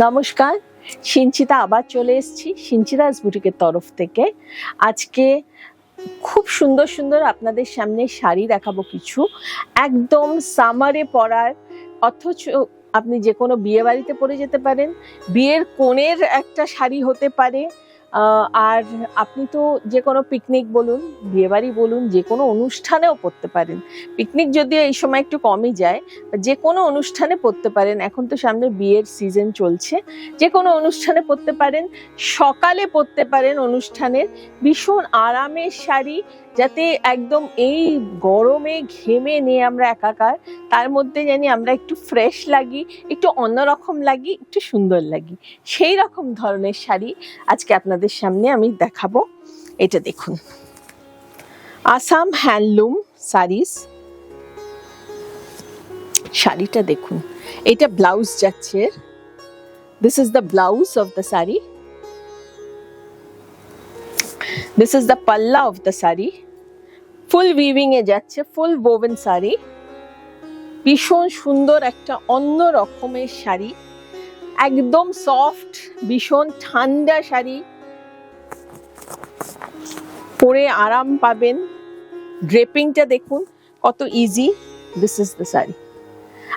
নমস্কার, সিঞ্চিতা আবার চলে এসেছি সিঞ্চিতাস বুটিকের তরফ থেকে। আজকে খুব সুন্দর সুন্দর আপনাদের সামনে শাড়ি দেখাবো কিছু, একদম সামারে পরার, অথচ আপনি যে কোনো বিয়ে বাড়িতে পরে যেতে পারেন, বিয়ের কোণের একটা শাড়ি হতে পারে, আর আপনি তো যে কোনো পিকনিক বলুন, বিয়ে বাড়ি বলুন, যে কোনো অনুষ্ঠানেও পরতে পারেন। পিকনিক যদিও এই সময় একটু কমই যায়, যে কোনো অনুষ্ঠানে পরতে পারেন। এখন তো সামনে বিয়ের সিজন চলছে, যে কোনো অনুষ্ঠানে পরতে পারেন, সকালে পরতে পারেন অনুষ্ঠানের। ভীষণ আরামের শাড়ি, যাতে একদম এই গরমে ঘেমে নিয়ে আমরা একাকার, তার মধ্যে জানি আমরা একটু ফ্রেশ লাগি, একটু অন্যরকম লাগি, একটু সুন্দর লাগি, সেই রকম ধরনের শাড়ি আজকে আপনাদের সামনে আমি দেখাবো। এটা দেখুন, আসাম হ্যান্ডলুম শাড়িস। শাড়িটা দেখুন, এটা ব্লাউজ যাচ্ছে, this is the blouse of the sari, this is the palla of the sari. Full weaving এ যাচ্ছে, ফুল ওভেন শাড়ি, ভীষণ সুন্দর একটা অন্য রকমের শাড়ি, একদম সফট, ভীষণ ঠান্ডা শাড়ি, পরে আরাম পাবেন। ড্রেপিংটা দেখুন কত easy. This is the sari.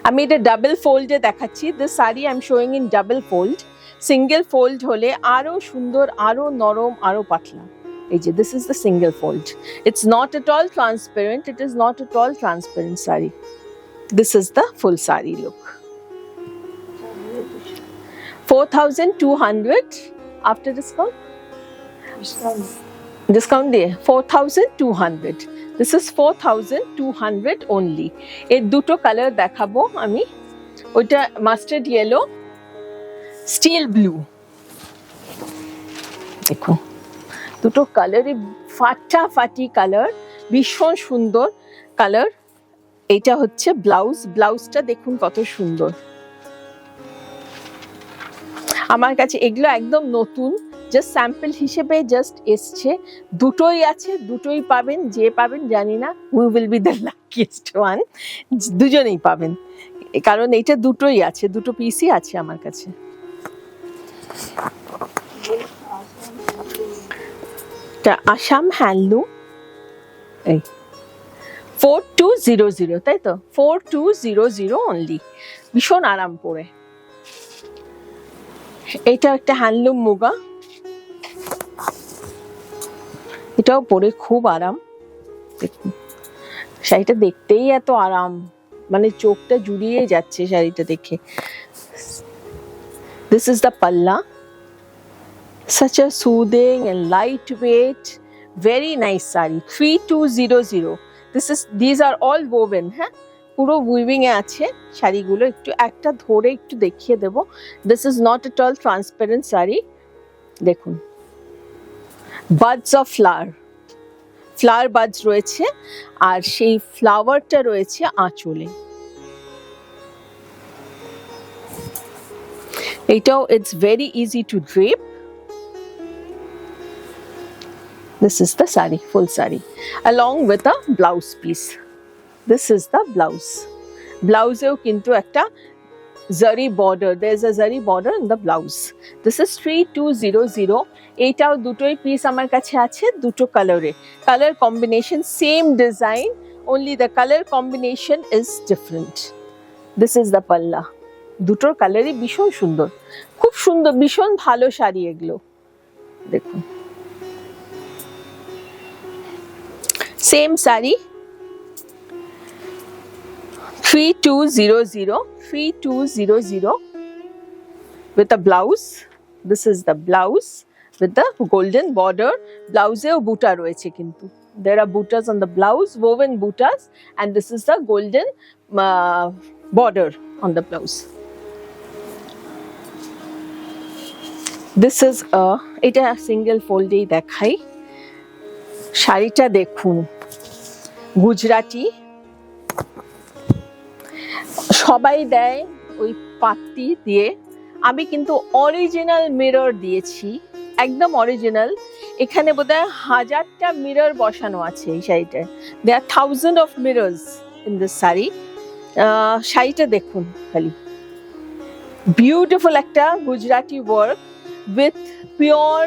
আমি এটা ডাবল ফোল্ডে দেখাচ্ছি। This sari I am showing in double fold. Single fold হলে আরো সুন্দর, আরো নরম, আরো পাতলা। এই যে this is the single fold. It's not at all transparent, it is not at all transparent sari. This is the full sari look. 4,200 after discount. Discount দিয়ে 4,200. This is 4,200 only. এর দুটো কালার দেখাবো আমি। ওইটা মাস্টার্ড ইয়েলো, স্টিল ব্লু। দেখুন দুটো কালারই ফাটাফাটি কালার, ভীষণ সুন্দর কালার। এটা হচ্ছে ব্লাউজ। ব্লাউজটা দেখুন কত সুন্দর। আমার কাছে এগুলো একদম নতুন, জাস্ট স্যাম্পল হিসেবে জাস্ট এসছে। দুটোই আছে, দুটোই পাবেন। যে পাবেন জানি না, we will be the luckiest one. দুজনেই পাবেন, কারণ এটা দুটোই আছে, দুটো পিসই আছে আমার কাছে। আসাম হ্যান্ডলুম, এই 4200, তাই তো 4200 অনলি। ভীষণ আরাম পরে। এটা একটা হ্যান্ডলুম মুগা, এটাও পরে খুব আরাম। দেখুন শাড়িটা দেখতেই এত আরাম, মানে চোখটা জুড়িয়ে যাচ্ছে শাড়িটা দেখে। দিস ইজ দ্য পাল্লা, such a soothing and lightweight, very nice saree. 3200. These are all woven, হ্যাঁ, পুরো উইভিং এ আছে শাড়িগুলো। একটু একটা ধরে একটু দেখিয়ে দেব। This is not at all transparent sari. দেখুন buds of flower, flower buds রয়েছে, আর সেই ফ্লাওয়ারটা রয়েছে আঁচলে। এটাও it's very easy to drape. This is the sari, full sari, along with a blouse piece. This is the blouse. Blouse এও কিন্তু একটা zari border. There is a zari border in the blouse. This is 3200. এটাও দুটোই piece আমার কাছে আছে, দুটো কালারে। Colour combination same design, only the color combination is different. This is the palla. দুটোর কালারই ভীষণ সুন্দর, খুব সুন্দর, ভীষণ ভালো শাড়ি এগুলো। দেখুন same sari, 3200 with a blouse. This is the blouse with the golden border. Blouse এও বুটা রয়েছে কিন্তু। There are butas on the blouse, woven butas, and this is the golden border on the blouse. This is এটা single ফোল্ডেই দেখাই। শাড়িটা দেখুন, গুজরাটি, সবাই দেয় ওই পাত্তি দিয়ে, আমি কিন্তু অরিজিনাল মিরর দিয়েছি, একদম অরিজিনাল। এখানে বোধহয় 1000টা মিরর বসানো আছে এই শাড়িটায়। দেয়ার 1000 of mirrors in this sari. শাড়িটা দেখুন খালি, বিউটিফুল একটা Gujarati work with pure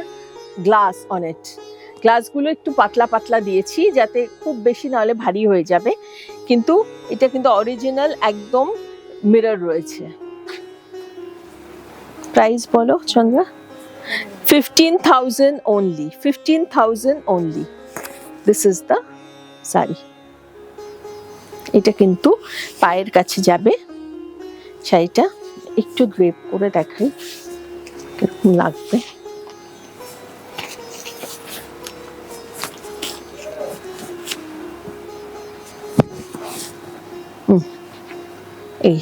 glass on it. গ্লাসগুলো একটু পাতলা পাতলা দিয়েছি যাতে খুব বেশি না হলে ভারী হয়ে যাবে, কিন্তু এটা কিন্তু অরিজিনাল একদম মিরর রয়েছে। প্রাইস বলো Chandra? 15,000 only. 15,000 only. This is the sari. এটা কিন্তু পায়ের কাছে যাবে। শাড়িটা একটু ড্রেপ করে দেখাই কিরকম লাগবে। এই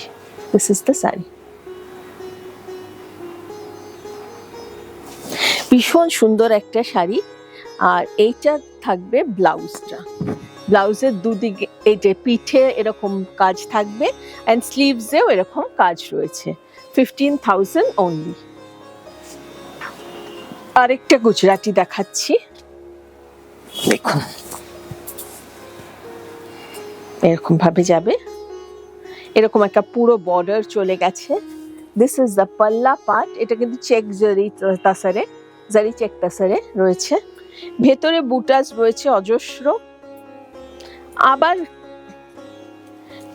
this is the শাড়ি। ভীষণ সুন্দর একটা শাড়ি। আর এইটা থাকবে ব্লাউজটা। ব্লাউজের দুদিকে এই যে পিঠে এরকম কাজ থাকবে, অ্যান্ড স্লিভসেও এরকম কাজ রয়েছে। 15,000 অনলি। আরেকটা গুজরাটি দেখাচ্ছি, দেখুন এরকম ভাবে যাবে, এরকম একটা পুরো বর্ডার চলে গেছে। This is the palla part. এটা কিন্তু চেক জারি তাসারে, জারি চেক তাসারে রয়েছে। ভেতরে বুটাস রয়েছে অজস্র। আবার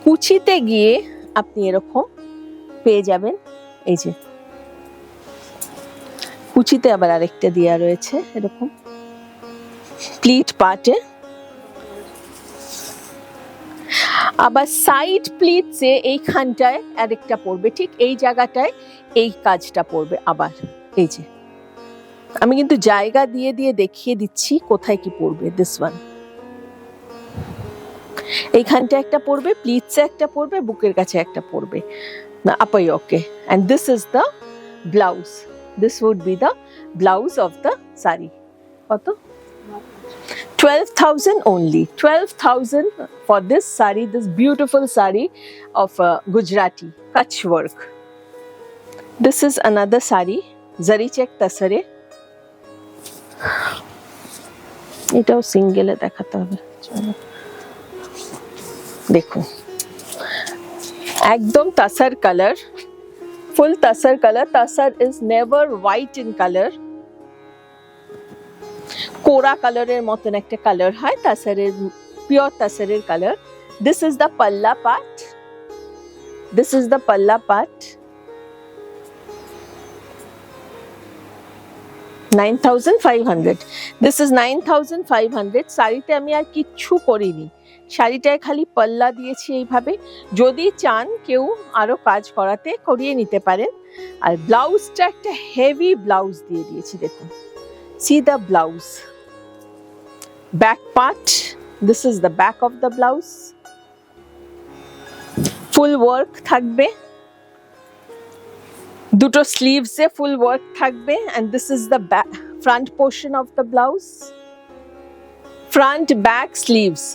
কুচিতে গিয়ে আপনি এরকম পেয়ে যাবেন, এই যে কুচিতে আবার আরেকটা দেয়া রয়েছে এরকম প্লিট পার্টে। আবার সাইড প্লিটসে এইখানটায় আরেকটা পড়বে, ঠিক এই জায়গাটায় এই কাজটা পড়বে। আবার এই যে আমি কিন্তু জায়গা দিয়ে দিয়ে দেখিয়ে দিচ্ছি কোথায় কি পড়বে। দিস ওয়ান এইখানটা একটা পড়বে, প্লিটসে একটা পড়বে, বুকের কাছে একটা পড়বে, আপার ইয়োকে। And this is the blouse. This would be the blouse of the sari. কত? 12,000 only. 12,000 for this saree, this beautiful saree of Gujarati Kutch work. This is another saree, Zari check tasare. এটাও সিঙ্গেলে দেখাতে হবে। দেখুন একদম tussar colour, ফুল tussar colour. Tussar is never white in colour. কোরা কালারের মতন একটা কালার হয় তাসারের, পিওর তাসারের কালার। This is the palla part. This is the palla part. 9,500. This is 9,500। শাড়িতে আমি আর কিচ্ছু করিনি, শাড়িটায় খালি পাল্লা দিয়েছি এইভাবে। যদি চান কেউ আরো কাজ করাতে করিয়ে নিতে পারেন। আর ব্লাউজটা একটা হেভি ব্লাউজ দিয়ে দিয়েছি, দেখুন। See the blouse, back part. This is the back of the blouse. Full work থাকবে, দুটো sleeves এ full work থাকবে, and this is the back front portion of the blouse. Front, back, sleeves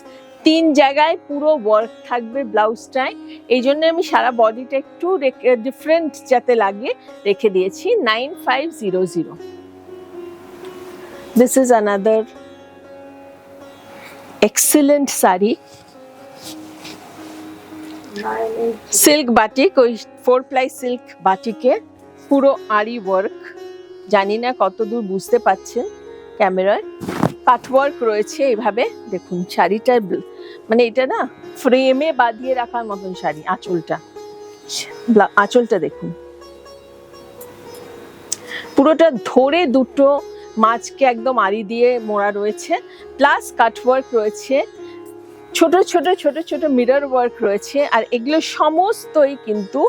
তিন জায়গায় পুরো work থাকবে ব্লাউজটায়। এই জন্য আমি সারা বডিটা একটু ডিফারেন্ট যাতে লাগে রেখে দিয়েছি। 9500. This is another excellent saree. Silk batik, ওই 4-ply silk বাটিকে পুরো আরি ওয়ার্ক। জানি না কতদূর বুঝতে পাচ্ছেন ক্যামেরায়। কাট ওয়ার্ক রয়েছে এইভাবে, দেখুন শাড়িটা মানে এটা না ফ্রেমে বাঁধিয়ে রাখার মতন শাড়ি। আঁচলটা দেখুন, পুরোটা ধরে দুটো মাঝকে একদম আড়ি দিয়ে মোড়া রয়েছে, প্লাস কাটওয়ার্ক রয়েছে, ছোট ছোট ছোট ছোট মিরর ওয়ার্ক রয়েছে। আর এগুলো সমস্তই কিন্তু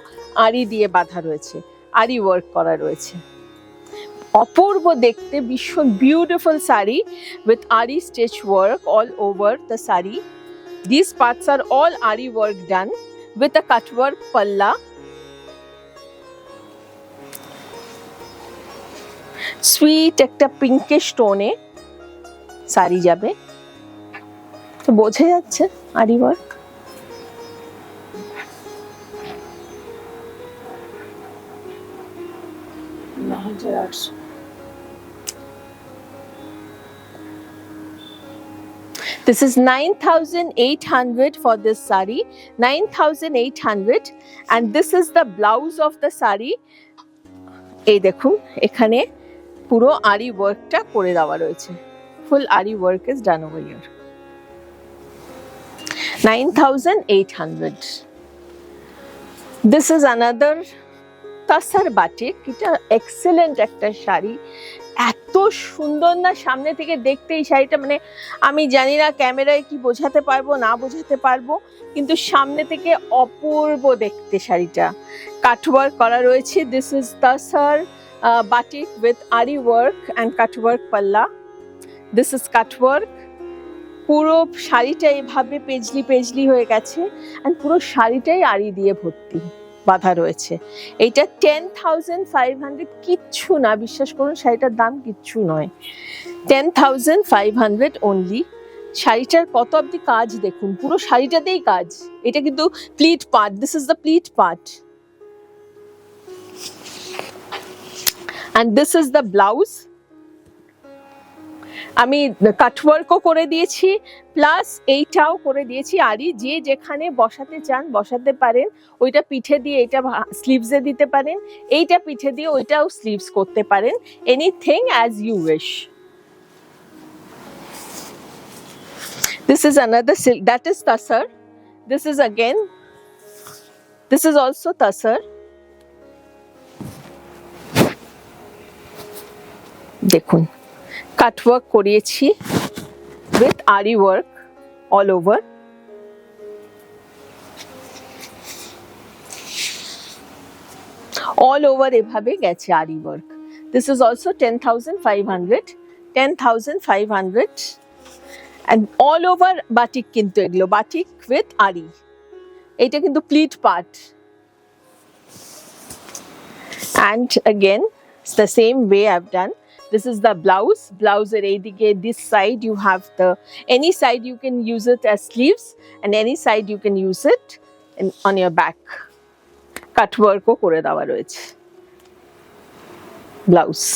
আড়ি দিয়ে বাঁধা রয়েছে, আড়ি ওয়ার্ক করা রয়েছে। অপূর্ব দেখতে, ভীষণ beautiful sari with aari stitch work all over the sari. This parts are all aari work done with a cutwork palla. Sweet একটা পিঙ্কিশ টোনে শাড়ি যাবে, তো বোঝা যাচ্ছে aari work. This is 9,800 for this sari, 9,800, and this is the blouse of the sari. এই দেখুন এখানে পুরো আরি ওয়ার্কটা করে দেওয়া রয়েছে, full আরি work is done over here. 9,800. This is another তাসার batik, এটা এক্সেলেন্ট একটা শাড়ি, এত সুন্দর না সামনে থেকে দেখতে এই শাড়িটা, মানে আমি জানি না ক্যামেরায় কি বোঝাতে পারবো না বোঝাতে পারবো, কিন্তু সামনে থেকে অপূর্ব দেখতে শাড়িটা, কাটওয়ার্ক করা রয়েছে। দিস ইজ তাসার বাটিক উইথ আরি ওয়ার্ক অ্যান্ড কাটওয়ার্ক পাল্লা। দিস ইজ কাটওয়ার্ক, পুরো শাড়িটা এভাবে পেজলি পেজলি হয়ে গেছে, অ্যান্ড পুরো শাড়িটাই আরি দিয়ে ভর্তি বাঁধা রয়েছে। এইটা 10,500, কিচ্ছু না, বিশ্বাস করুন শাড়িটার দাম কিচ্ছু নয়, 10,500 অনলি। শাড়িটার কত অব্দি কাজ দেখুন, পুরো শাড়িটাতেই কাজ, এটা কিন্তু pleat part, this is the pleat part, and this is the blouse. আমি কাটওয়ার্কও করে দিয়েছি, প্লাস এইটাও করে দিয়েছি আরি, যে যেখানে বসাতে চান বসাতে পারেন, ওইটা পিঠে দিয়ে এটা স্লিভসে দিতে পারেন, এইটা পিঠে দিয়ে ওইটাও স্লিভস করতে পারেন, anything as you wish. This is another silk, that is tasar. This is again, this is also tasar. দেখুন কাটওয়ার্ক করিয়েছি উইথ আরি work all over. All over এভাবে গেছে আরি work. This is also 10,500, 10,500, and all over batik, কিন্তু এগুলো batik with আরি, এইটা কিন্তু pleat part. And again the same way I've done. This is the blouse. Blouse er eidike, this side you have the, any side you can use it as sleeves, and any side you can use it on your back. Cut work o kore dewa royeche. Blouse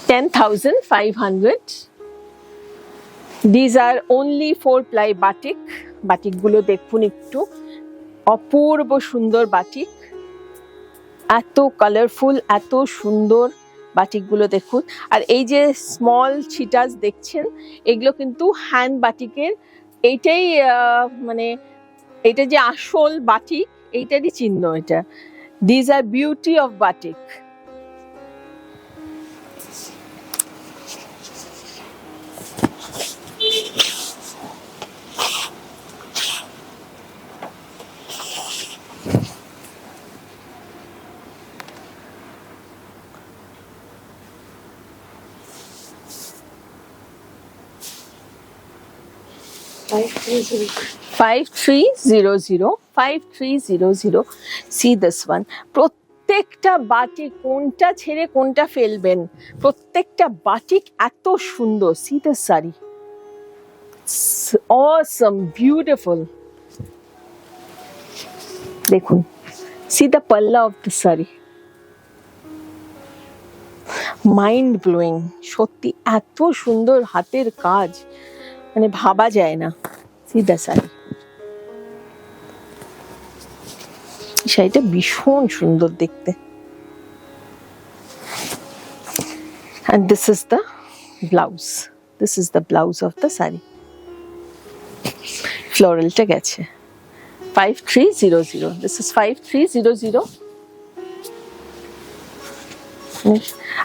10,500. These are only 4-ply batik. Batik gulo dekhun ekটু, অপূর্ব সুন্দর batik, এত colourful, এত সুন্দর বাটিকগুলো দেখুন। আর এই যে small ছিটাস দেখছেন, এগুলো কিন্তু হ্যান্ড বাটিকের, এইটাই মানে এটা যে আসল বাটিক এইটারই চিহ্ন এটা। These are beauty of batik. Five three zero zero. See this one. প্রত্যেকটা বাটিক, কোনটা ছেড়ে কোনটা ফেলবেন, প্রত্যেকটা বাটিক এত সুন্দর। See this saree, it's awesome, beautiful. দেখুন, see the palla of the saree, mind blowing, সত্যি এত সুন্দর হাতের কাজ, মানে ভাবা যায় না। সিধা শাড়ি, শাড়িটা ভীষণ সুন্দর দেখতে। and this is the blouse, this is the blouse of the saree. ফ্লোরালটা গেছে 5300, this is 5300.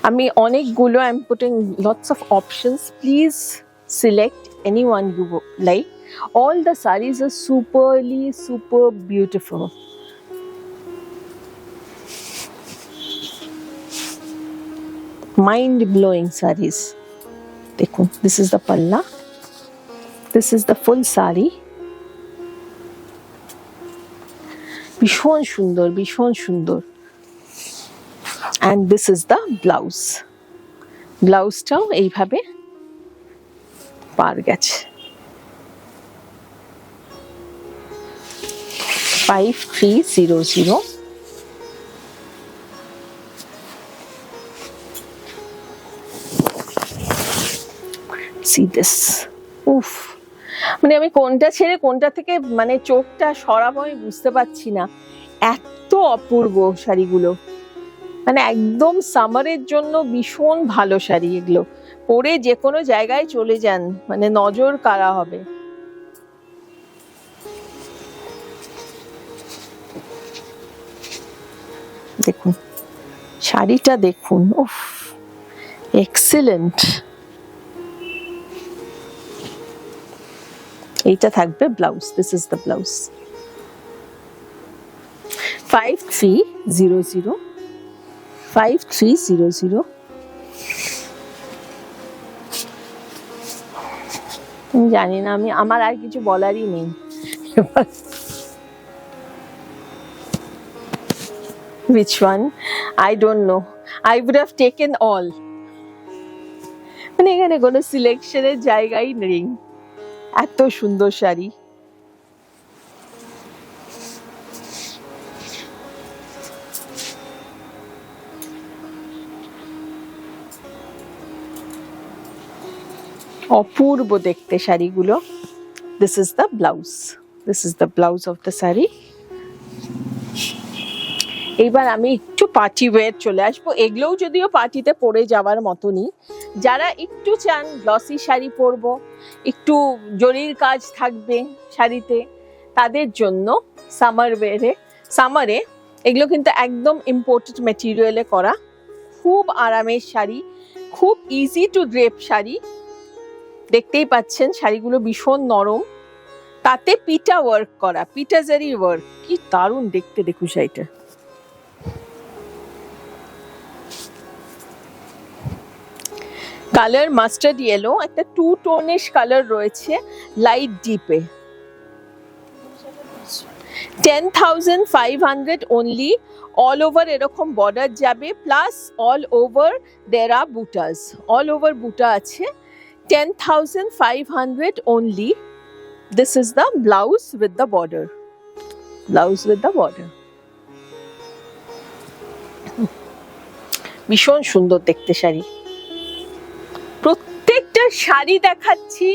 আমি অনেকগুলো, I am putting lots of options, please select anyone you like. All the sarees are super beautiful. Mind blowing sarees. দেখুন, this is the palla, this is the full saree. ভীষণ সুন্দর, ভীষণ সুন্দর। and this is the blouse. ব্লাউজটাও এইভাবে পার গেছে। 5300. See this, oof, মানে আমি কোনটা ছেড়ে কোনটা থেকে মানে চোখটা সরাবো আমি বুঝতে পারছি না, এত অপূর্ব শাড়িগুলো। মানে একদম সামারের জন্য ভীষণ ভালো শাড়ি এগুলো, পরে যে কোনো জায়গায় চলে যান, মানে নজর কাড়া হবে। দেখুন শাড়িটা দেখুন, উফ এক্সিলেন্ট। এইটা থাকবে blouse, this is the blouse. 5300 5300। জানি না, আমি আমার আর কিছু বলারই নেই। Which one? I don't know. I would have taken all. মানে এখানে কোনো সিলেকশনের জায়গাই নেই, এত সুন্দর শাড়ি। অপূর্ব দেখতে শাড়িগুলো। This is the blouse. This is the blouse of the saree. এইবার আমি একটু পার্টি ওয়্যার চলে আসবো। এগুলোও যদিও পার্টিতে পরে যাওয়ার মতনই। যারা একটু চান গ্লসি শাড়ি পরবো, একটু জরির কাজ থাকবে শাড়িতে, তাদের জন্য সামারে এগুলো কিন্তু একদম ইম্পোর্টেড মেটেরিয়ালে করা, খুব আরামের শাড়ি, খুব ইজি টু ড্রেপ শাড়ি। দেখতেই পাচ্ছেন শাড়িগুলো ভীষণ নরম, তাতে পিটা ওয়ার্ক করা, পিটা জারি ওয়ার্ক, কি দারুণ দেখতে। দেখুন শাড়িটা, কালার মাস্টার্ড ইয়েলো, একটা টু টোনিশ কালার রয়েছে light deep. 10,500 only. All over এরকম বর্ডার যাবে, plus all over there are butas, all over buta আছে। 10,500 only. This is the blouse with the border. Blouse with the border. ভীষণ সুন্দর দেখতে শাড়ি। প্রত্যেকটা শাড়ি দেখাচ্ছি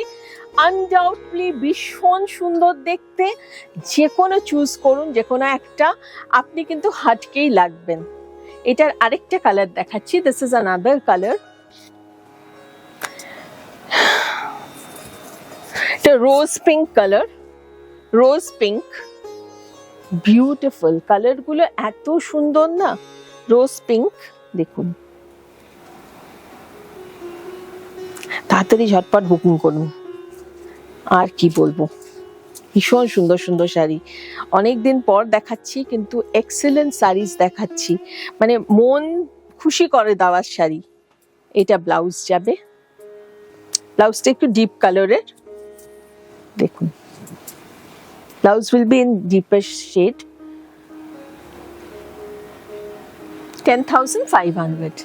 আনডাউটলি ভীষণ সুন্দর দেখতে। যে কোনো চুজ করুন, যে কোনো একটা, আপনি কিন্তু হাটকেই লাগবেন। এটার আরেকটা কালার দেখাচ্ছি, দিস ইজ অ্যানাদার কালার। এটা rose pink colour, rose pink, beautiful colour গুলো, এত সুন্দর না, রোজ পিঙ্ক। দেখুন তাড়াতাড়ি ঝটপট বুকিং করুন, আর কি বলবো, ভীষণ সুন্দর সুন্দর শাড়ি। অনেকদিন পর দেখাচ্ছি, কিন্তু এক্সেলেন্ট শাড়িজ দেখাচ্ছি, মানে মন খুশি করে দেওয়ার শাড়ি। এটা ব্লাউজ যাবে, ব্লাউজটা একটু ডিপ কালারের। দেখুন blouse will be in deeper shade. 10,500,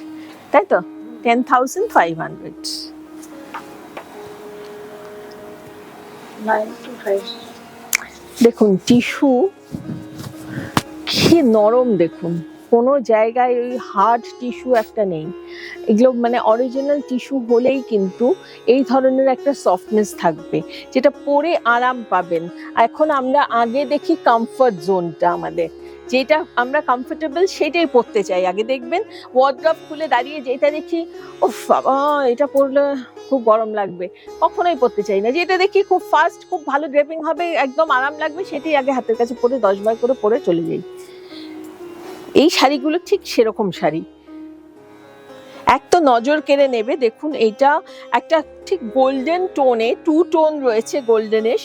তাই তো? 10,500। 925। দেখুন টিস্যু কি নরম, দেখুন কোনো জায়গায় ওই হার্ড টিস্যু একটা নেই। এগুলো মানে অরিজিনাল টিস্যু হলেই কিন্তু এই ধরনের একটা সফটনেস থাকবে, যেটা পরে আরাম পাবেন। এখন আমরা আগে দেখি কমফর্ট জোনটা আমাদের, যেটা আমরা কমফোর্টেবল সেটাই পরতে চাই। আগে দেখবেন ওয়ার্ড্রপ খুলে দাঁড়িয়ে যেটা দেখি, উফ বাবা এটা পরলে খুব গরম লাগবে, কখনোই পরতে চাই না। যেটা দেখি খুব ফাস্ট, খুব ভালো ড্রেপিং হবে, একদম আরাম লাগবে, সেটাই আগে হাতের কাছে পরে 10 বার করে পরে চলে যাই। এই শাড়িগুলো ঠিক সেরকম শাড়ি, এক তো নজর কেড়ে নেবে। দেখুন এইটা একটা ঠিক গোল্ডেন টোনে, টু টোন রয়েছে গোল্ডেনিশ,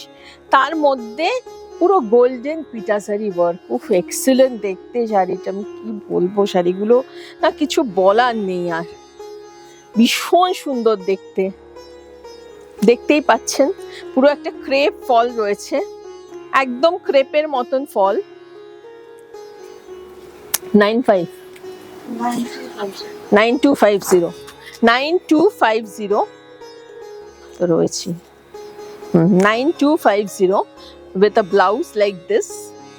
তার মধ্যে পুরো গোল্ডেন পিটাসারি ওয়ার্ক। উফ এক্সিলেন্ট দেখতে শাড়িটা, আমি কি বলবো, শাড়িগুলো না কিছু বলার নেই আর, ভীষণ সুন্দর দেখতে। দেখতেই পাচ্ছেন পুরো একটা ক্রেপ ফল রয়েছে, একদম ক্রেপের মতন ফল। 9250 9250 রয়েছে। 9250 with a blouse like this.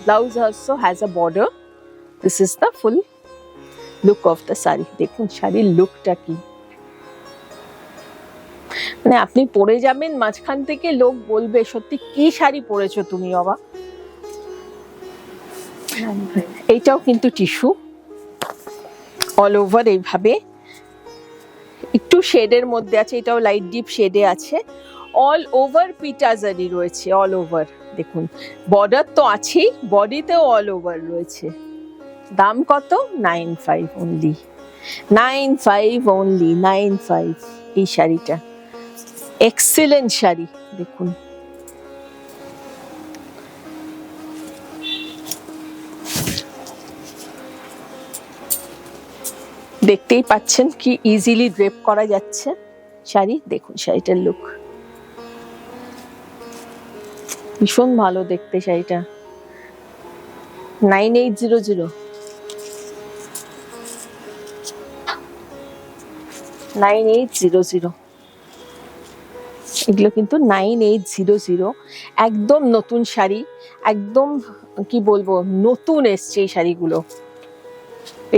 Blouse also has a border. This is the full look of the saree. দেখুন শাড়ির লুকটা কি, মানে আপনি পরে যাবেন, মাঝখান থেকে লোক বলবে সত্যি কি শাড়ি পরেছো তুমি বাবা। এইটাও কিন্তু টিস্যু, অল ওভার এইভাবে একটু শেডের মধ্যে আছে, এটাও লাইট ডিপ শেডে আছে। অল ওভার পিটাজারি রয়েছে, অল ওভার দেখুন, বর্ডার তো আছেই, বডিতেও অল ওভার রয়েছে। দাম কত? 9,500 অনলি, 9,500 অনলি, 9,500 এই শাড়িটা। এক্সিলেন্ট শাড়ি দেখুন। দেখতেই পাচ্ছেন কি ইজিলি ড্রেপ করা যাচ্ছে শাড়ি। দেখুন শাড়িটার লুক ভীষণ ভালো দেখতে শাড়িটা। 9800, 9800, এগুলো কিন্তু 9800। একদম নতুন শাড়ি, একদম কি বলবো, নতুন এসছে এই শাড়িগুলো।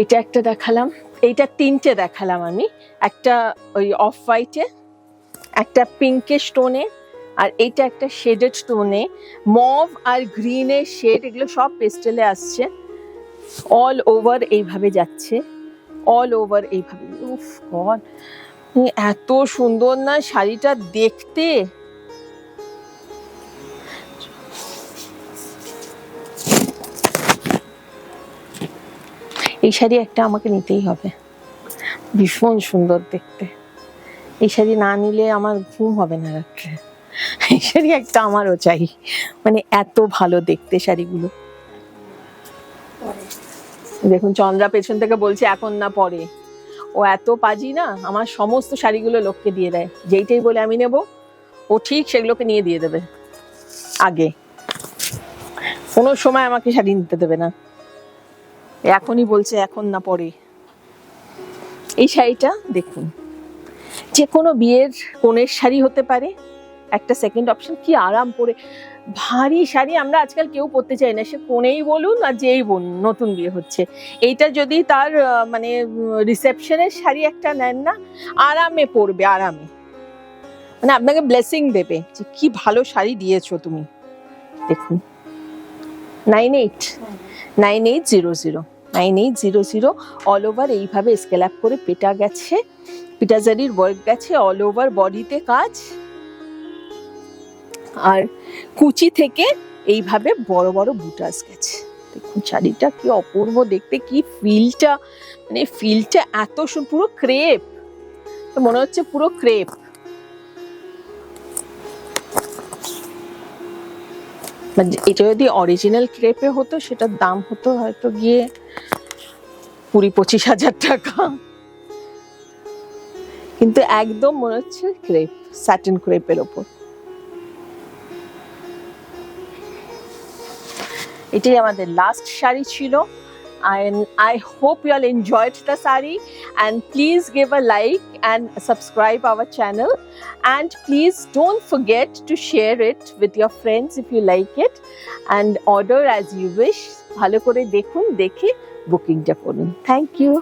এটা একটা দেখালাম, এইটা তিনটে দেখালাম আমি, একটা ওই অফ হোয়াইটে, একটা পিঙ্কেশ টোনে, আর এইটা একটা শেডেড টোনে, মভ আর গ্রিনের শেড, এগুলো সব পেস্টেলে আসছে। অল ওভার এইভাবে যাচ্ছে, অল ওভার এইভাবে। উফ গড, এত সুন্দর না শাড়িটা দেখতে। এই শাড়ি একটা আমাকে নিতেই হবে, ভীষণ সুন্দর দেখতে। এই শাড়ি না নিলে আমার ঘুম হবে না রাত্রে। এই শাড়ি একটা আমারও চাই, মানে এত ভালো দেখতে শাড়িগুলো। দেখুন চন্দ্রা পেছন থেকে বলছে এখন না পরে। ও এত পাজি না, আমার সমস্ত শাড়িগুলো লোককে দিয়ে দেয়, যেইটাই বলে আমি নেব ও ঠিক সেগুলোকে নিয়ে দিয়ে দেবে আগে, কোনো সময় আমাকে শাড়ি নিতে দেবে না। এখনই বলছে এখন না পরে। এই শাড়িটা দেখুন, যে কোনো বিয়ের কনের শাড়ি হতে পারে, একটা সেকেন্ড অপশন। কি আরাম পরে, ভারী শাড়ি আমরা আজকাল কেউ পরতে চাই না, সে কোনেই বলুন আর যেই বলুন নতুন বিয়ে হচ্ছে। এইটা যদি তার মানে রিসেপশনের শাড়ি একটা নেন না, আরামে পরবে, আরামে, মানে আপনাকে ব্লেসিং দেবে যে কি ভালো শাড়ি দিয়েছো তুমি। দেখুন 9800 অল ওভার এইভাবে স্কেল আপ করে পেটা গেছে, পিটাজারির ওয়ার্ক গেছে, অল ওভার বডিতে কাজ, আর কুচি থেকে এইভাবে বড় বড় বুটাস গেছে। দেখুন শাড়িটা কি অপূর্ব দেখতে, কি ফিলটা, মানে ফিলটা এত পুরো ক্রেপ, মনে হচ্ছে পুরো ক্রেপ। এটা যদি অরিজিনাল ক্রেপে হতো সেটার দাম হতো হয়তো গিয়ে 20-25 হাজার টাকা, কিন্তু একদম মনে হচ্ছে ক্রেপ, স্যাটিন ক্রেপের ওপর। এটাই আমাদের লাস্ট শাড়ি ছিল, and I hope you all enjoyed the sari, and please give a like and subscribe our channel, and please don't forget to share it with your friends if you like it, and order as you wish. ভালো করে দেখুন, দেখে বুকিংটা করুন। Thank you.